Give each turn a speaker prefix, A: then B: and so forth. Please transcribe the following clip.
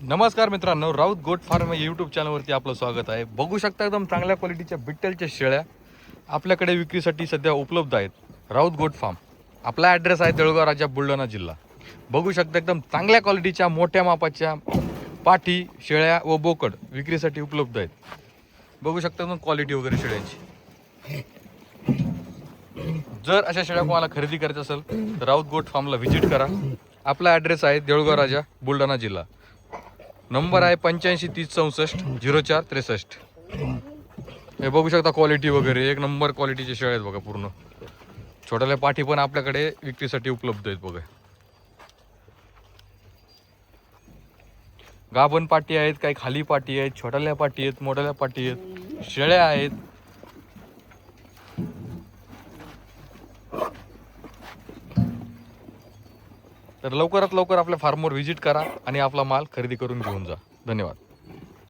A: नमस्कार मित्रांनो, Raut goat farm या यूट्यूब चॅनलवरती आपलं स्वागत आहे। बघू शकता एकदम चांगल्या क्वालिटीच्या बिट्टलच्या शेळ्या आपल्याकडे विक्रीसाठी सध्या उपलब्ध आहेत। राऊत गोट फार्म आपला ॲड्रेस आहे देऊळगाव राजा, बुलढाणा जिल्हा। बघू शकता एकदम चांगल्या क्वालिटीच्या मोठ्या मापाच्या पाठी शेळ्या व बोकड विक्रीसाठी उपलब्ध आहेत। बघू शकता एकदम क्वालिटी वगैरे शेळ्यांची। जर अशा शेळ्या कोणाला खरेदी करायचं असेल तर राऊत गोट फार्मला व्हिजिट करा। आपला ॲड्रेस आहे देऊळगाव राजा, बुलढाणा जिल्हा। नंबर आहे 85 30 64 04 63। हे बघू शकता क्वालिटी वगैरे एक नंबर क्वालिटीचे शेळ्या आहेत बघा। पूर्ण छोट्याल्या पाठी पण आपल्याकडे विक्रीसाठी उपलब्ध आहेत बघा। गाभण पाटी आहेत, काही खाली पाटी आहेत, छोट्याल्या पाटी आहेत, मोठ्याल्या पाटी आहेत, शेळ्या आहेत। तर लवकरात लवकर आपल्या फार्मवर व्हिजिट करा आणि आपला माल खरेदी करून घेऊन जा। धन्यवाद।